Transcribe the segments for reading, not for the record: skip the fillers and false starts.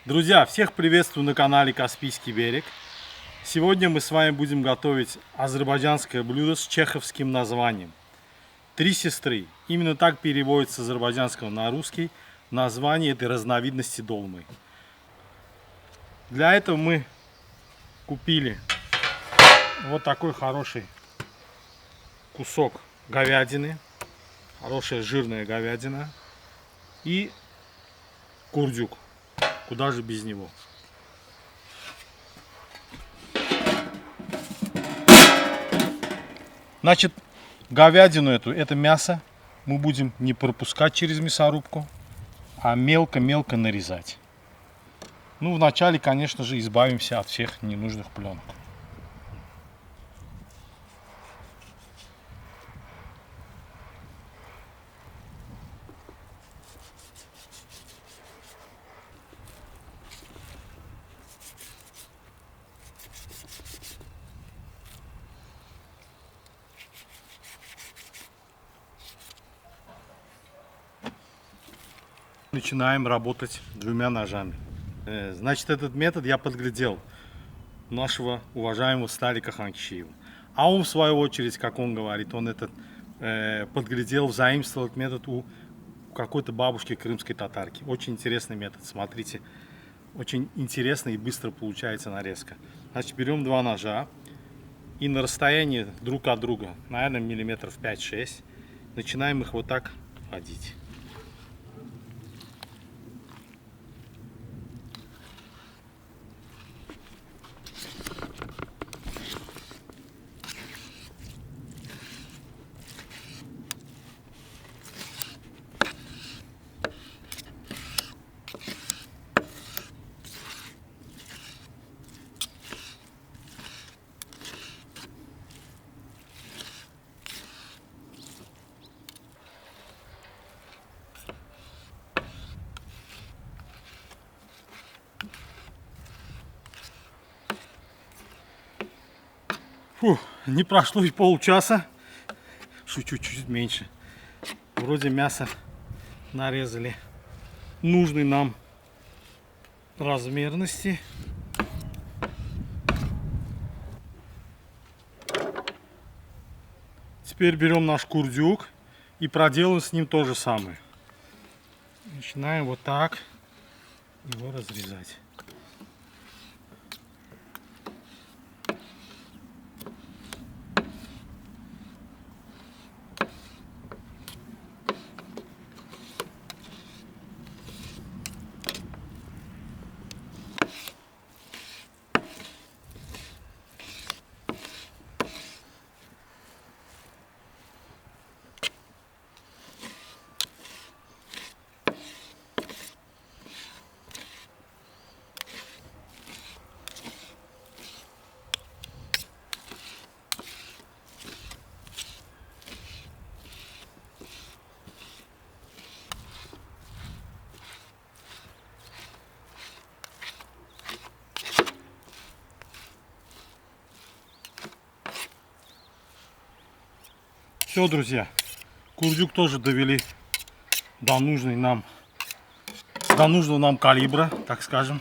Друзья, всех приветствую на канале Каспийский берег. Сегодня мы с вами будем готовить азербайджанское блюдо с чеховским названием. Три сестры. Именно так переводится с азербайджанского на русский название этой разновидности долмы. Для этого мы купили вот такой хороший кусок говядины. Хорошая жирная говядина. И курдюк. Куда же без него? Значит, говядину это мясо мы будем не пропускать через мясорубку, а мелко-мелко нарезать. Ну, вначале, конечно же, избавимся от всех ненужных пленок. Начинаем работать двумя ножами. Значит, этот метод я подглядел нашего уважаемого Сталика Ханкишиева. А он, в свою очередь, как он говорит, он этот подглядел, заимствовал этот метод у какой-то бабушки крымской татарки. Очень интересный метод, смотрите. Очень интересно и быстро получается нарезка. Значит, берем два ножа и на расстоянии друг от друга, наверное, миллиметров 5-6, начинаем их вот так водить. Фух, не прошло и получаса. Шучу, чуть меньше. Вроде мясо нарезали нужной нам размерности. Теперь берем наш курдюк и проделаем с ним то же самое. Начинаем вот так его разрезать. Все, друзья, курдюк тоже довели до нужного нам калибра, так скажем.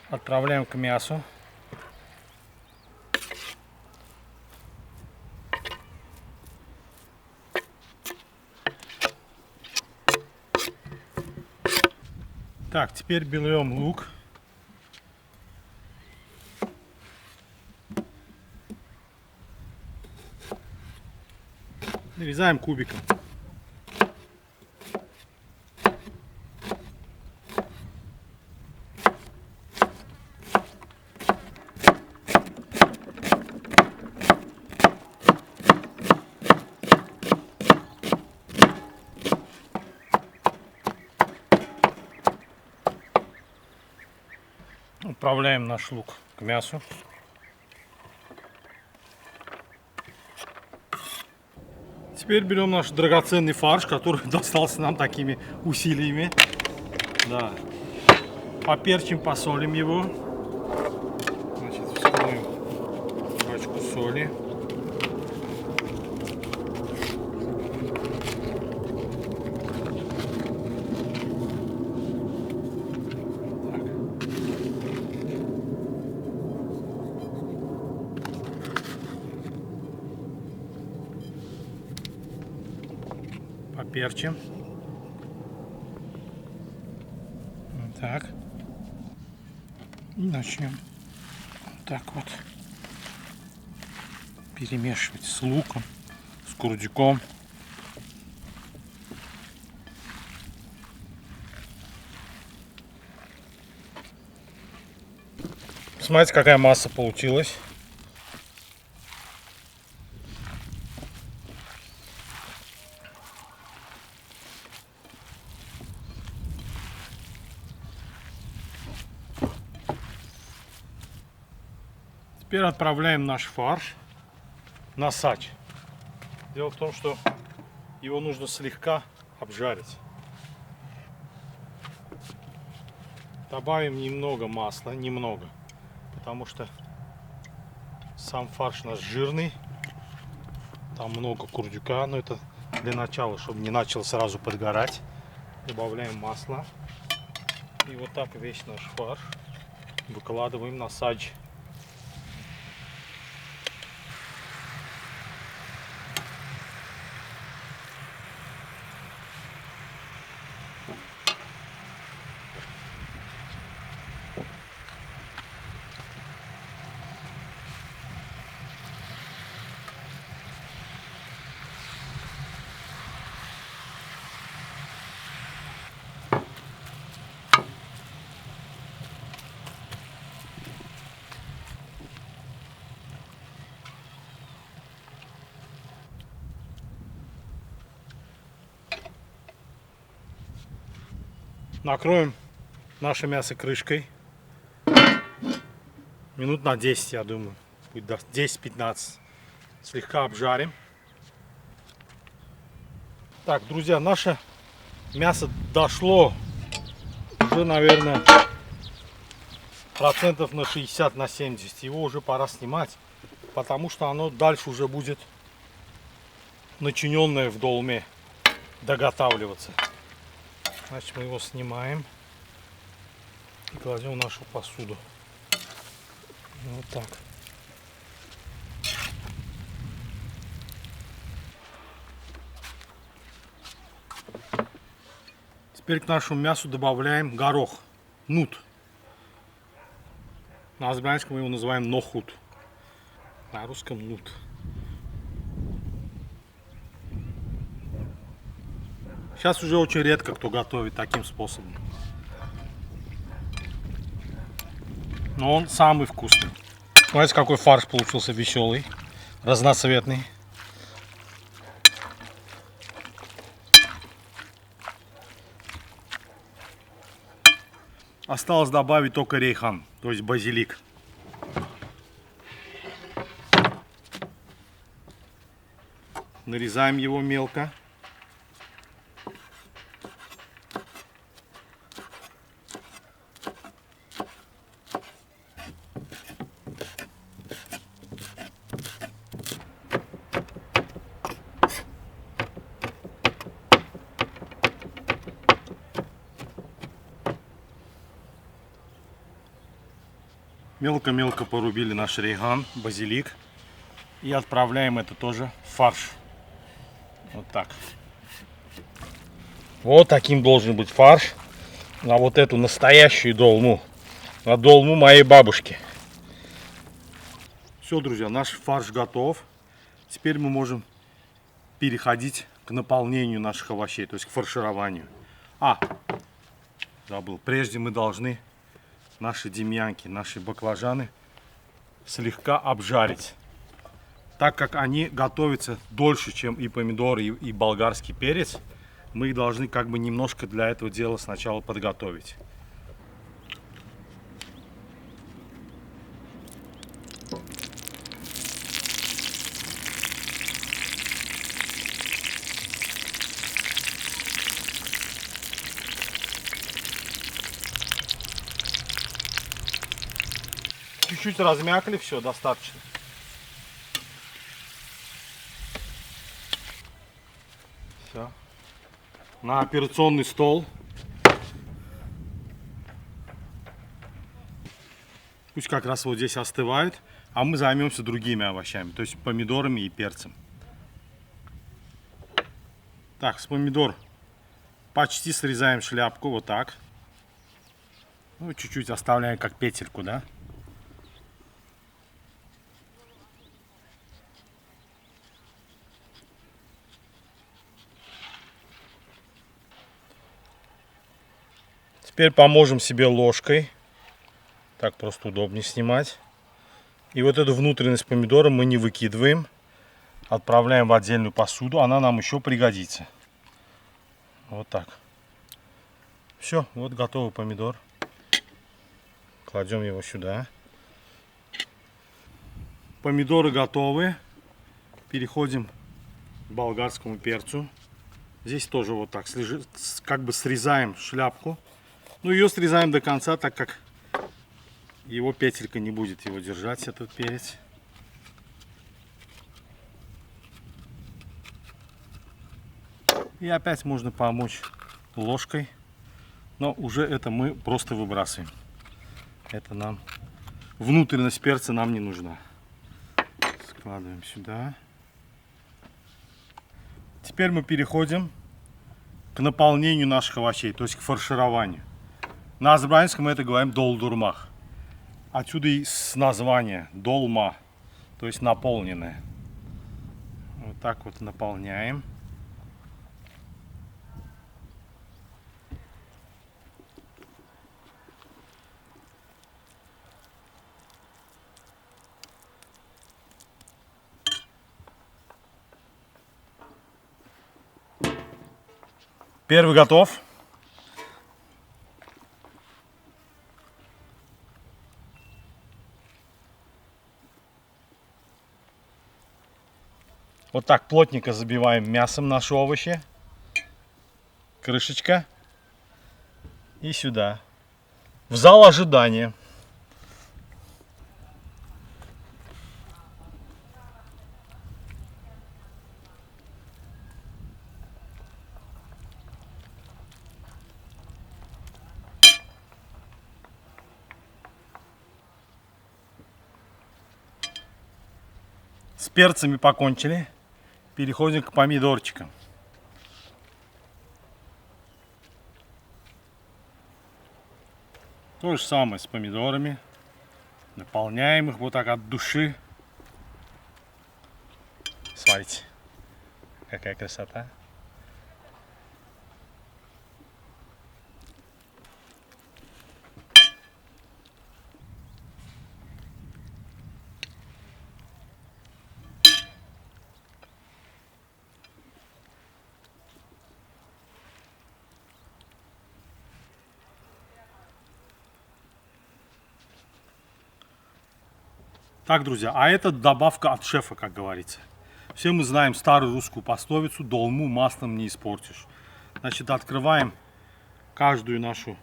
Отправляем к мясу. Так, теперь берем лук. Нарезаем кубиком. Отправляем наш лук к мясу. Теперь берем наш драгоценный фарш, который достался нам такими усилиями. Да. Поперчим, посолим его. Значит, вскроем пачку соли. Так. перчим. Вот так. И начнем вот так вот перемешивать с луком, с курдюком. Смотрите, какая масса получилась. Теперь отправляем наш фарш на сач. Дело в том, что его нужно слегка обжарить. Добавим немного масла, немного, потому что сам фарш наш жирный. Там много курдюка, но это для начала, чтобы не начал сразу подгорать. Добавляем масло. И вот так весь наш фарш выкладываем на сач. Накроем наше мясо крышкой. Минут на 10, я думаю. Будет 10-15. Слегка обжарим. Так, друзья, наше мясо дошло уже, наверное, процентов на 60, на 70. Его уже пора снимать, потому что оно дальше уже будет начиненное в долме доготавливаться. Значит, мы его снимаем и кладем в нашу посуду. Вот так. Теперь к нашему мясу добавляем горох, нут. На азербайджанском мы его называем нохут, на русском нут. Сейчас уже очень редко кто готовит таким способом. Но он самый вкусный. Смотрите, какой фарш получился веселый, разноцветный. Осталось добавить только рейхан, то есть базилик. Нарезаем его мелко. Мелко-мелко порубили наш рейган, базилик. И отправляем это тоже в фарш. Вот так. Вот таким должен быть фарш на вот эту настоящую долму. На долму моей бабушки. Все, друзья, наш фарш готов. Теперь мы можем переходить к наполнению наших овощей, то есть к фаршированию. Забыл. Прежде мы должны наши демьянки, наши баклажаны слегка обжарить. Так как они готовятся дольше, чем и помидоры, и болгарский перец, мы их должны как бы немножко для этого дела сначала подготовить. Чуть-чуть размякли, все, достаточно. Все. На операционный стол. Пусть как раз вот здесь остывает, а мы займемся другими овощами, то есть помидорами и перцем. Так, с помидор почти срезаем шляпку, вот так. Ну, чуть-чуть оставляем как петельку, да? Теперь поможем себе ложкой. Так просто удобнее снимать. И вот эту внутренность помидора мы не выкидываем. Отправляем в отдельную посуду. Она нам еще пригодится. Вот так. Все, вот готовый помидор. Кладем его сюда. Помидоры готовы. Переходим к болгарскому перцу. Здесь тоже вот так, как бы срезаем шляпку. Ну, ее срезаем до конца, так как его петелька не будет его держать, этот перец. И опять можно помочь ложкой. Но уже это мы просто выбрасываем. Это нам, внутренность перца нам не нужна. Складываем сюда. Теперь мы переходим к наполнению наших овощей, то есть к фаршированию. На азербайджанском мы это говорим долдурмах. Отсюда и с названия долма, то есть наполненное. Вот так вот наполняем. Первый готов. Вот так плотненько забиваем мясом наши овощи. Крышечка. И сюда. В зал ожидания. С перцами покончили. Переходим к помидорчикам. То же самое с помидорами. Наполняем их вот так от души. Смотрите, какая красота. Так, друзья, а это добавка от шефа, как говорится. Все мы знаем старую русскую пословицу: долму маслом не испортишь. Значит, открываем каждую нашу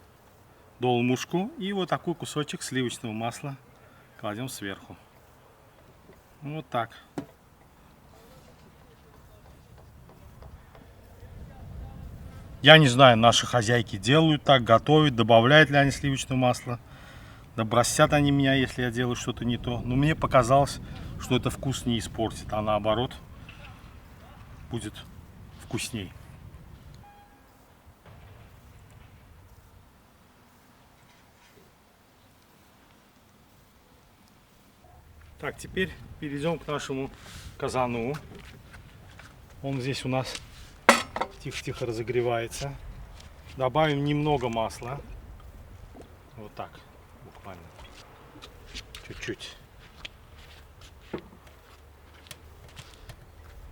долмушку и вот такой кусочек сливочного масла кладем сверху. Вот так. Я не знаю, наши хозяйки делают так, готовят, добавляют ли они сливочное масло. Да бросят они меня, если я делаю что-то не то. Но мне показалось, что это вкус не испортит, а наоборот будет вкусней. Так, теперь перейдем к нашему казану. Он здесь у нас тихо-тихо разогревается. Добавим немного масла. Вот так. Буквально. Чуть-чуть.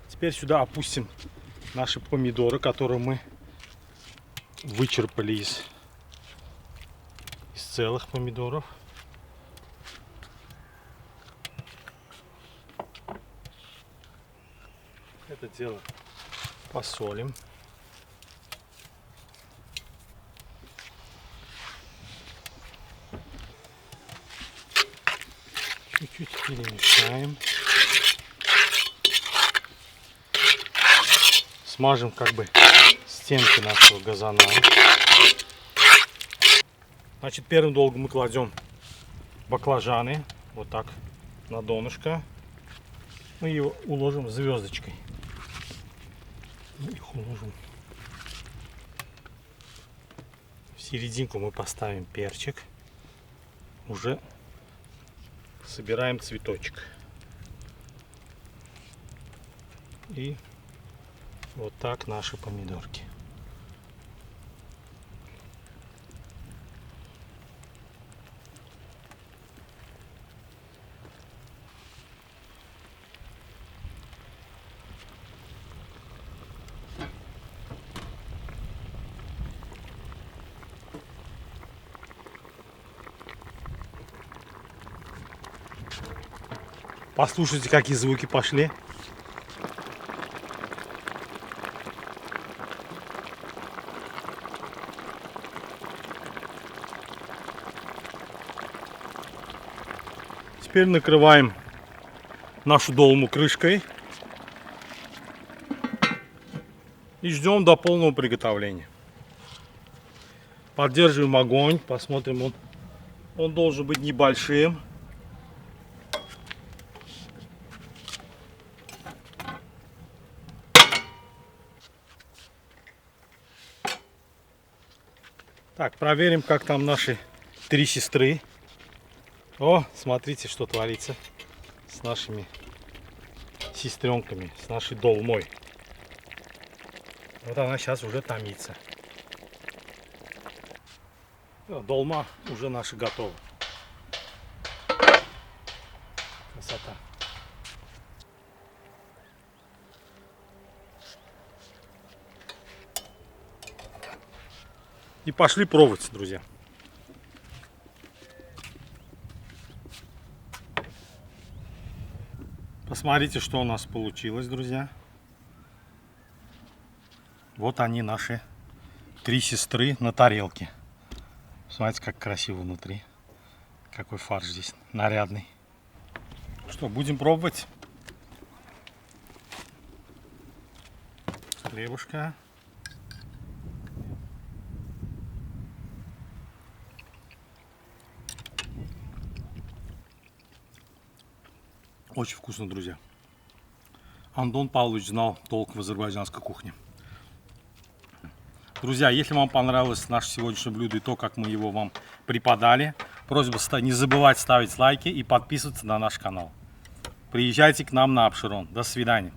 Теперь сюда опустим наши помидоры, которые мы вычерпали из целых помидоров. Это дело посолим. Чуть-чуть перемешаем. Смажем как бы стенки нашего газана. Значит, первым долгом мы кладем баклажаны. Вот так на донышко. Мы его уложим звездочкой. Их уложим. В серединку мы поставим перчик. Уже собираем цветочек. И вот так наши помидорки. Послушайте, какие звуки пошли. Теперь накрываем нашу долму крышкой и ждем до полного приготовления. Поддерживаем огонь, посмотрим, он должен быть небольшим. Так, проверим, как там наши три сестры. О, смотрите, что творится с нашими сестренками, с нашей долмой. Вот она сейчас уже томится. Долма уже наша готова. Красота. И пошли пробовать, друзья. Посмотрите, что у нас получилось, друзья. Вот они, наши три сестры на тарелке. Смотрите, как красиво внутри. Какой фарш здесь нарядный. Что, будем пробовать? Хлебушка. Очень вкусно, друзья. Антон Павлович знал толк в азербайджанской кухне. Друзья, если вам понравилось наше сегодняшнее блюдо и то, как мы его вам преподали, просьба не забывать ставить лайки и подписываться на наш канал. Приезжайте к нам на Апшерон. До свидания.